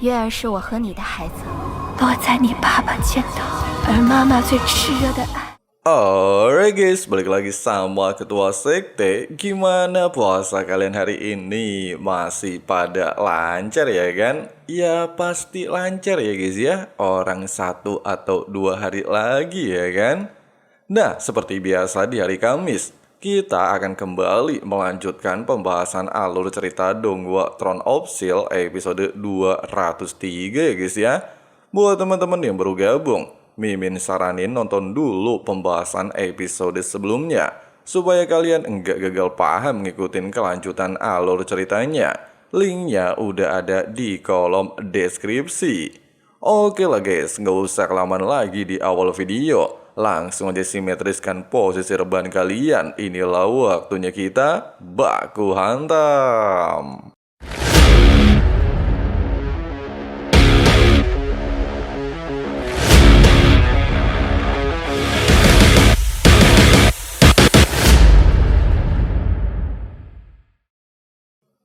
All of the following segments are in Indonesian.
月儿是我和你的孩子，落在你爸爸肩头，而妈妈最炽热的爱。Alright guys, balik lagi sama Ketua Sekte. Gimana puasa kalian hari ini? Masih pada lancar ya kan? Ya pasti lancar ya guys ya. Orang 1 atau 2 hari lagi ya kan? Nah, seperti biasa di hari Kamis, kita akan kembali melanjutkan pembahasan alur cerita Donghua Throne of Steel episode 203 ya guys ya. Buat teman-teman yang baru gabung, Mimin saranin nonton dulu pembahasan episode sebelumnya supaya kalian enggak gagal paham ngikutin kelanjutan alur ceritanya. Linknya udah ada di kolom deskripsi. Oke lah guys, nggak usah kelamaan lagi di awal video. Langsung aja simetriskan posisi rebahan kalian. Inilah waktunya kita baku hantam.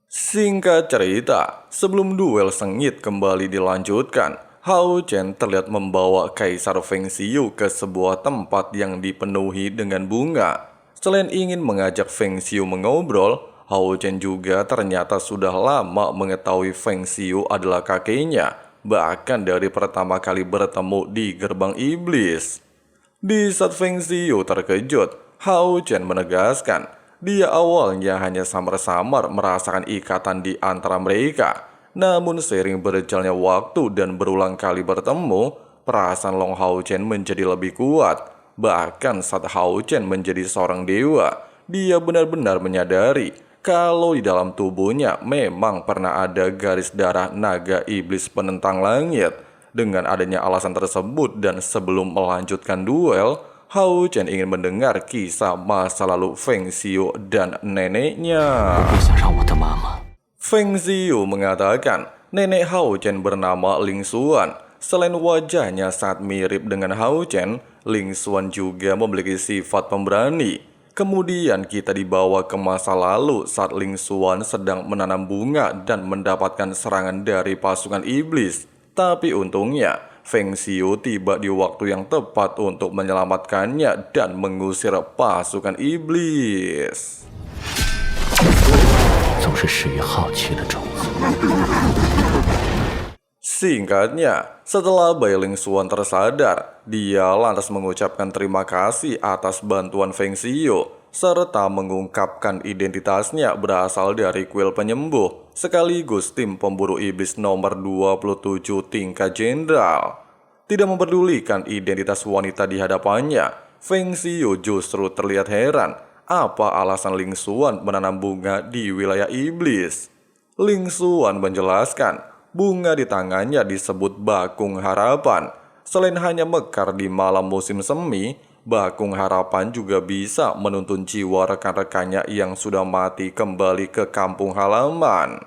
Singkat cerita, sebelum duel sengit kembali dilanjutkan, Hao Chen terlihat membawa Kaisar Feng Xiu ke sebuah tempat yang dipenuhi dengan bunga. Selain ingin mengajak Feng Xiu mengobrol, Hao Chen juga ternyata sudah lama mengetahui Feng Xiu adalah kakeknya, bahkan dari pertama kali bertemu di gerbang iblis. Di saat Feng Xiu terkejut, Hao Chen menegaskan dia awalnya hanya samar-samar merasakan ikatan di antara mereka. Namun seiring berjalannya waktu dan berulang kali bertemu, perasaan Long Hao Chen menjadi lebih kuat. Bahkan saat Hao Chen menjadi seorang dewa, dia benar-benar menyadari kalau di dalam tubuhnya memang pernah ada garis darah naga iblis penentang langit. Dengan adanya alasan tersebut dan sebelum melanjutkan duel, Hao Chen ingin mendengar kisah masa lalu Feng Xiu dan neneknya. Feng Xiu mengatakan nenek Hao Chen bernama Ling Xuan. Selain wajahnya sangat mirip dengan Hao Chen, Ling Xuan juga memiliki sifat pemberani. Kemudian kita dibawa ke masa lalu saat Ling Xuan sedang menanam bunga dan mendapatkan serangan dari pasukan iblis. Tapi untungnya Feng Xiu tiba di waktu yang tepat untuk menyelamatkannya dan mengusir pasukan iblis. Singkatnya, setelah Bai Ling Xuan tersadar, dia lantas mengucapkan terima kasih atas bantuan Feng Xiu, serta mengungkapkan identitasnya berasal dari kuil penyembuh, sekaligus tim pemburu iblis nomor 27 tingkat jenderal. Tidak memperdulikan identitas wanita di hadapannya, Feng Xiu justru terlihat heran apa alasan Ling Xuan menanam bunga di wilayah iblis. Ling Xuan menjelaskan, bunga di tangannya disebut Bakung Harapan. Selain hanya mekar di malam musim semi, Bakung Harapan juga bisa menuntun jiwa rekan-rekannya yang sudah mati kembali ke kampung halaman.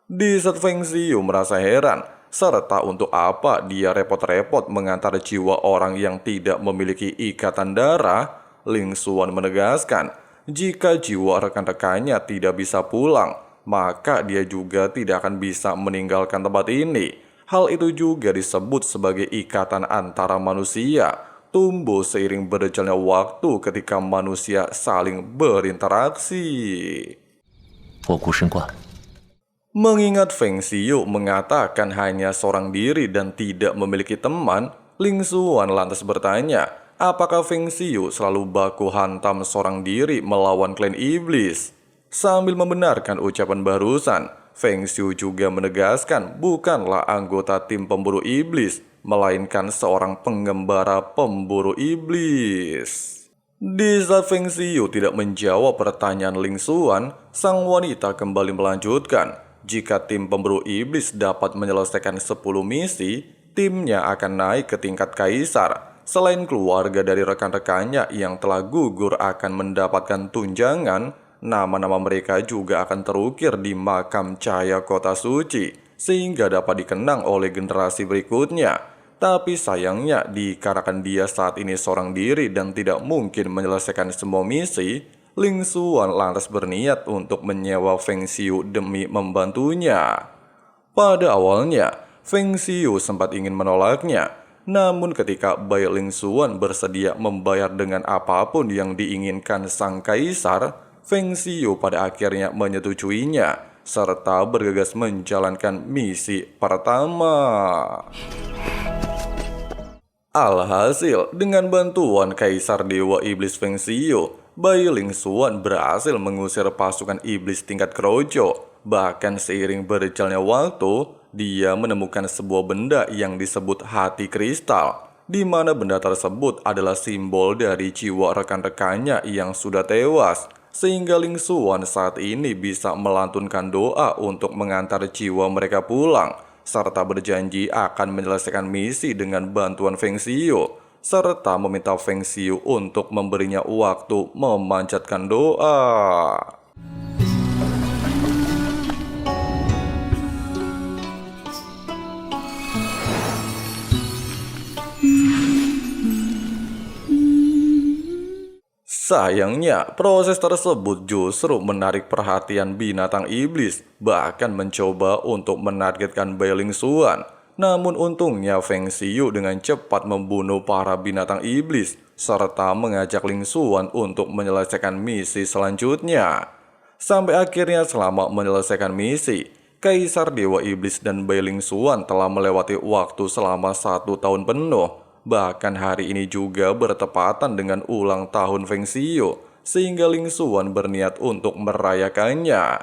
Di saat Feng Xiu merasa heran, serta untuk apa dia repot-repot mengantar jiwa orang yang tidak memiliki ikatan darah, Ling Xuan menegaskan, jika jiwa rekan-rekannya tidak bisa pulang, maka dia juga tidak akan bisa meninggalkan tempat ini. Hal itu juga disebut sebagai ikatan antara manusia, tumbuh seiring berjalannya waktu ketika manusia saling berinteraksi. Mengingat Feng Xiu mengatakan hanya seorang diri dan tidak memiliki teman, Ling Xuan lantas bertanya, apakah Feng Xiu selalu baku hantam seorang diri melawan klan iblis? Sambil membenarkan ucapan barusan, Feng Xiu juga menegaskan bukanlah anggota tim pemburu iblis, melainkan seorang pengembara pemburu iblis. Di saat Feng Xiu tidak menjawab pertanyaan Ling Xuan, sang wanita kembali melanjutkan, jika tim pemburu iblis dapat menyelesaikan 10 misi, timnya akan naik ke tingkat kaisar. Selain keluarga dari rekan-rekannya yang telah gugur akan mendapatkan tunjangan, nama-nama mereka juga akan terukir di makam cahaya kota suci, sehingga dapat dikenang oleh generasi berikutnya. Tapi sayangnya dikarenakan dia saat ini seorang diri dan tidak mungkin menyelesaikan semua misi, Ling Xuan lantas berniat untuk menyewa Feng Xiu demi membantunya. Pada awalnya, Feng Xiu sempat ingin menolaknya, namun ketika Bai Ling Xuan bersedia membayar dengan apapun yang diinginkan sang kaisar, Feng Xiu pada akhirnya menyetujuinya, serta bergegas menjalankan misi pertama. Alhasil, dengan bantuan Kaisar Dewa Iblis Feng Xiu, Bai Ling Xuan berhasil mengusir pasukan iblis tingkat kerojo. Bahkan seiring berjalannya waktu, dia menemukan sebuah benda yang disebut hati kristal, di mana benda tersebut adalah simbol dari jiwa rekan-rekannya yang sudah tewas. Sehingga Ling Xuan saat ini bisa melantunkan doa untuk mengantar jiwa mereka pulang, serta berjanji akan menyelesaikan misi dengan bantuan Feng Xiu, serta meminta Feng Xiu untuk memberinya waktu memanjatkan doa. Sayangnya, proses tersebut justru menarik perhatian binatang iblis, bahkan mencoba untuk menargetkan Bai Ling Xuan. Namun untungnya Feng Xiu dengan cepat membunuh para binatang iblis, serta mengajak Ling Xuan untuk menyelesaikan misi selanjutnya. Sampai akhirnya selama menyelesaikan misi, Kaisar Dewa Iblis dan Bai Ling Xuan telah melewati waktu selama 1 tahun penuh. Bahkan hari ini juga bertepatan dengan ulang tahun Feng Xiu, sehingga Ling Xuan berniat untuk merayakannya.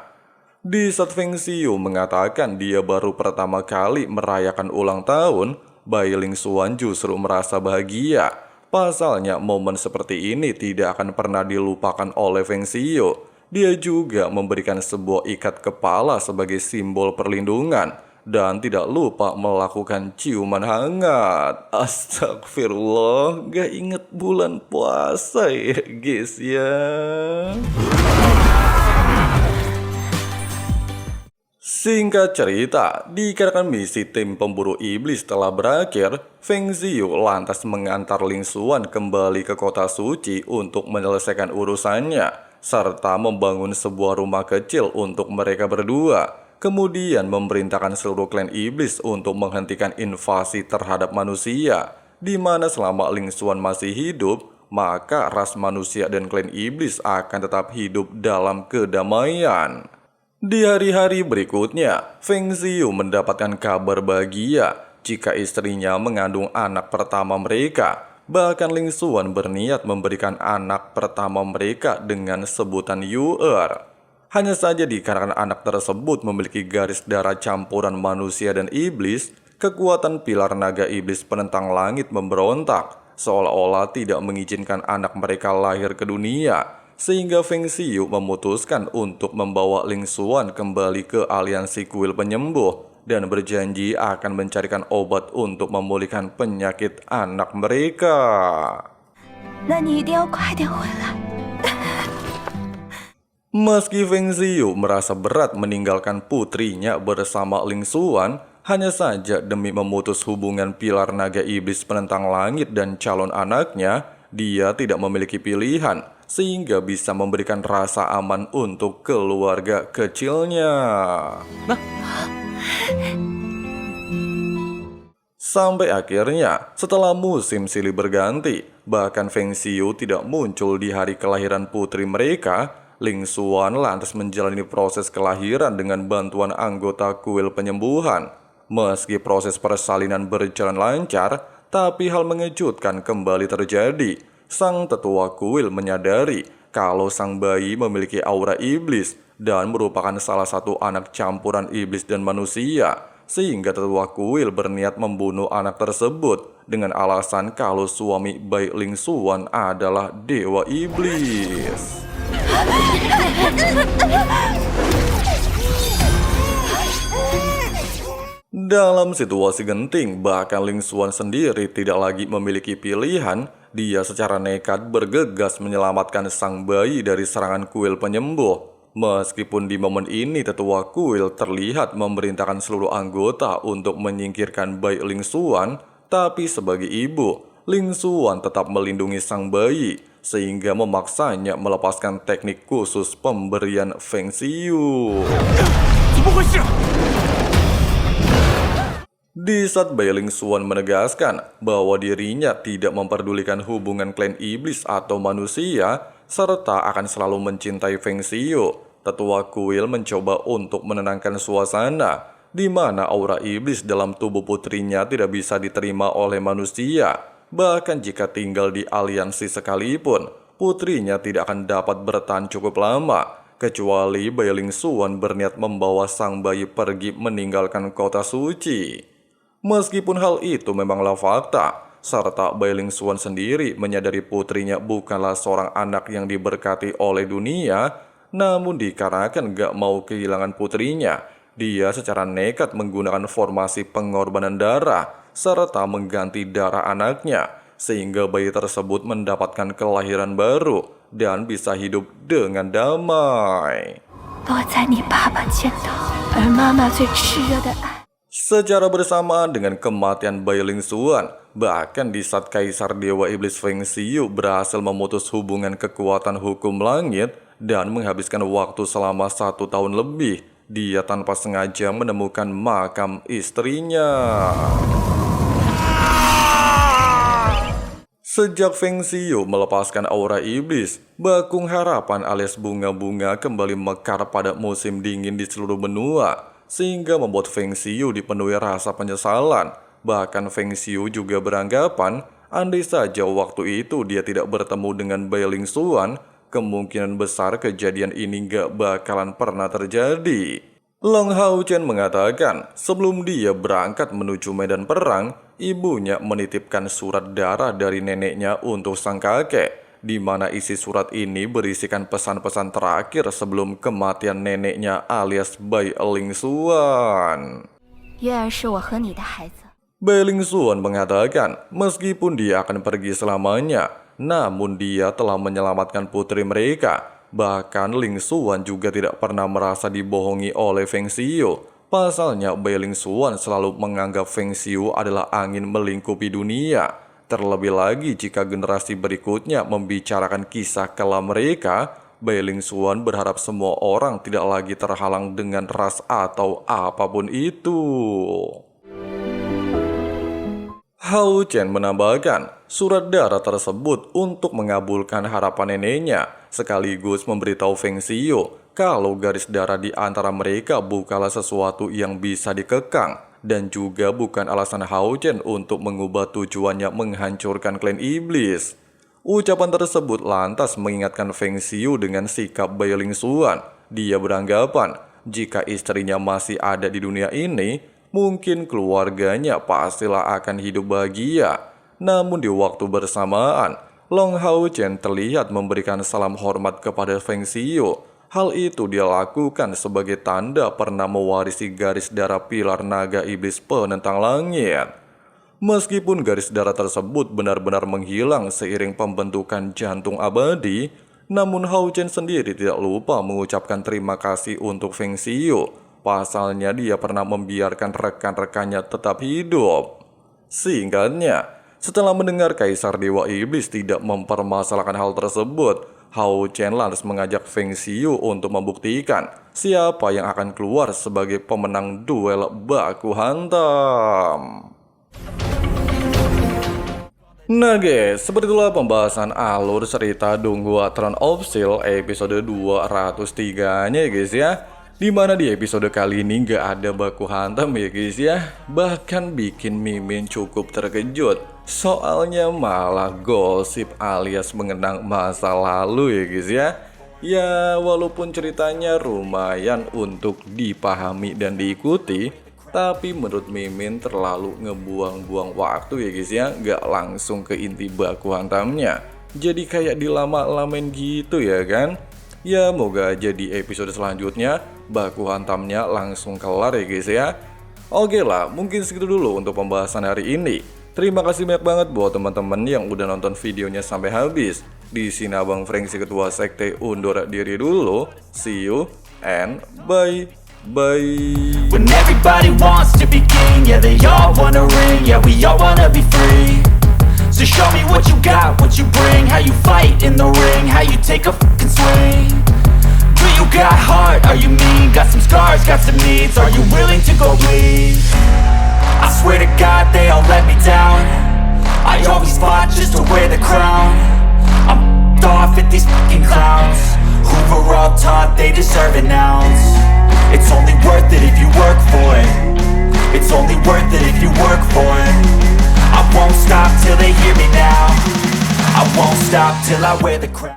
Di saat Feng Xiu mengatakan dia baru pertama kali merayakan ulang tahun, Bai Ling Xuan justru merasa bahagia. Pasalnya momen seperti ini tidak akan pernah dilupakan oleh Feng Xiu. Dia juga memberikan sebuah ikat kepala sebagai simbol perlindungan, dan tidak lupa melakukan ciuman hangat. Astagfirullah, gak inget bulan puasa ya guys ya. Singkat cerita, dikarenakan misi tim pemburu iblis telah berakhir, Feng Xiu lantas mengantar Ling Xuan kembali ke kota suci untuk menyelesaikan urusannya, serta membangun sebuah rumah kecil untuk mereka berdua. Kemudian memerintahkan seluruh klan iblis untuk menghentikan invasi terhadap manusia, di mana selama Ling Xuan masih hidup, maka ras manusia dan klan iblis akan tetap hidup dalam kedamaian. Di hari-hari berikutnya, Feng Xiu mendapatkan kabar bahagia jika istrinya mengandung anak pertama mereka. Bahkan Ling Xuan berniat memberikan anak pertama mereka dengan sebutan Yu'er. Hanya saja dikarenakan anak tersebut memiliki garis darah campuran manusia dan iblis, kekuatan pilar naga iblis penentang langit memberontak, seolah-olah tidak mengizinkan anak mereka lahir ke dunia. Sehingga Feng Xiu memutuskan untuk membawa Ling Xuan kembali ke aliansi kuil penyembuh, dan berjanji akan mencarikan obat untuk memulihkan penyakit anak mereka. 那你一定要快点回来。 Meski Feng Xiu merasa berat meninggalkan putrinya bersama Ling Xuan, hanya saja demi memutus hubungan pilar naga iblis penentang langit dan calon anaknya, dia tidak memiliki pilihan, sehingga bisa memberikan rasa aman untuk keluarga kecilnya. Sampai akhirnya, setelah musim silih berganti, bahkan Feng Xiu tidak muncul di hari kelahiran putri mereka, Ling Xuan lantas menjalani proses kelahiran dengan bantuan anggota kuil penyembuhan. Meski proses persalinan berjalan lancar, tapi hal mengejutkan kembali terjadi. Sang tetua kuil menyadari kalau sang bayi memiliki aura iblis dan merupakan salah satu anak campuran iblis dan manusia. Sehingga tetua kuil berniat membunuh anak tersebut dengan alasan kalau suami Bai Ling Xuan adalah dewa iblis. Dalam situasi genting, bahkan Ling Xuan sendiri tidak lagi memiliki pilihan. Dia secara nekat bergegas menyelamatkan sang bayi dari serangan kuil penyembuh. Meskipun di momen ini tetua kuil terlihat memerintahkan seluruh anggota untuk menyingkirkan Bai Ling Xuan, tapi sebagai ibu, Ling Xuan tetap melindungi sang bayi, sehingga memaksanya melepaskan teknik khusus pemberian Feng Xiu. Di saat Bailing Xuan menegaskan bahwa dirinya tidak memperdulikan hubungan klan iblis atau manusia, serta akan selalu mencintai Feng Xiu, tetua kuil mencoba untuk menenangkan suasana, di mana aura iblis dalam tubuh putrinya tidak bisa diterima oleh manusia. Bahkan jika tinggal di aliansi sekalipun, putrinya tidak akan dapat bertahan cukup lama, kecuali Bailing Xuan berniat membawa sang bayi pergi meninggalkan kota suci. Meskipun hal itu memanglah fakta, serta Bailing Xuan sendiri menyadari putrinya bukanlah seorang anak yang diberkati oleh dunia, namun dikarenakan gak mau kehilangan putrinya, dia secara nekat menggunakan formasi pengorbanan darah, serta mengganti darah anaknya, sehingga bayi tersebut mendapatkan kelahiran baru dan bisa hidup dengan damai. Secara bersamaan dengan kematian Bailing Xuan, bahkan di saat Kaisar Dewa Iblis Feng Xiu berhasil memutus hubungan kekuatan hukum langit dan menghabiskan waktu selama 1 tahun lebih, dia tanpa sengaja menemukan makam istrinya. Sejak Feng Xiu melepaskan aura iblis, bakung harapan alias bunga-bunga kembali mekar pada musim dingin di seluruh benua, sehingga membuat Feng Xiu dipenuhi rasa penyesalan. Bahkan Feng Xiu juga beranggapan, andai saja waktu itu dia tidak bertemu dengan Bailing Xuan, kemungkinan besar kejadian ini gak bakalan pernah terjadi. Long Hao Chen mengatakan, sebelum dia berangkat menuju medan perang, ibunya menitipkan surat darah dari neneknya untuk sang kakek, di mana isi surat ini berisikan pesan-pesan terakhir sebelum kematian neneknya alias Bailing Xuan. Bailing Xuan mengatakan, meskipun dia akan pergi selamanya, namun dia telah menyelamatkan putri mereka. Bahkan Ling Xuan juga tidak pernah merasa dibohongi oleh Feng Xiu. Pasalnya Bailing Xuan selalu menganggap Feng Xiu adalah angin melingkupi dunia. Terlebih lagi jika generasi berikutnya membicarakan kisah kelam mereka, Bailing Xuan berharap semua orang tidak lagi terhalang dengan ras atau apapun itu. Hao Chen menambahkan, surat darah tersebut untuk mengabulkan harapan neneknya, sekaligus memberitahu Feng Xiu kalau garis darah di antara mereka bukanlah sesuatu yang bisa dikekang, dan juga bukan alasan Hao Chen untuk mengubah tujuannya menghancurkan klan iblis. Ucapan tersebut lantas mengingatkan Feng Xiu dengan sikap Bailing Xuan. Dia beranggapan, jika istrinya masih ada di dunia ini, mungkin keluarganya pastilah akan hidup bahagia. Namun di waktu bersamaan, Long Hao Chen terlihat memberikan salam hormat kepada Feng Xiu. Hal itu dia lakukan sebagai tanda pernah mewarisi garis darah pilar naga iblis penentang langit. Meskipun garis darah tersebut benar-benar menghilang seiring pembentukan jantung abadi, namun Hao Chen sendiri tidak lupa mengucapkan terima kasih untuk Feng Xiu. Pasalnya dia pernah membiarkan rekan-rekannya tetap hidup. Singkatnya, setelah mendengar Kaisar Dewa Iblis tidak mempermasalahkan hal tersebut, Hao Chen lantas mengajak Feng Xiu untuk membuktikan siapa yang akan keluar sebagai pemenang duel baku hantam. Nah guys, seperti itulah pembahasan alur cerita Donghua Throne of Steel episode 203-nya ya guys ya. Dimana di episode kali ini gak ada baku hantam ya guys ya. Bahkan bikin Mimin cukup terkejut. Soalnya malah gosip alias mengenang masa lalu ya guys ya. Ya walaupun ceritanya lumayan untuk dipahami dan diikuti, tapi menurut Mimin terlalu ngebuang-buang waktu ya guys ya. Gak langsung ke inti baku hantamnya. Jadi kayak dilama-lamain gitu ya kan. Ya moga aja di episode selanjutnya baku hantamnya langsung kelar ya guys ya. Oke lah, mungkin segitu dulu untuk pembahasan hari ini. Terima kasih banyak banget buat teman-teman yang udah nonton videonya sampai habis. Di sini Abang Frengsi Ketua Sekte undur diri dulu. See you and bye. When everybody wants to be king, yeah they all wanna ring, yeah we all wanna be free. So show me what you got, what you bring, how you fight in the ring, how you take a fucking swing. Do you got heart, are you mean? Got some scars, got some needs, are you willing to go bleed? I swear to God they all let me down. I always fought just to wear the crown. I'm f***ed off at these fucking clowns who were all taught they deserve an ounce. It's only worth it if you work for it. It's only worth it if you work for it. I won't stop till they hear me now. I won't stop till I wear the crown.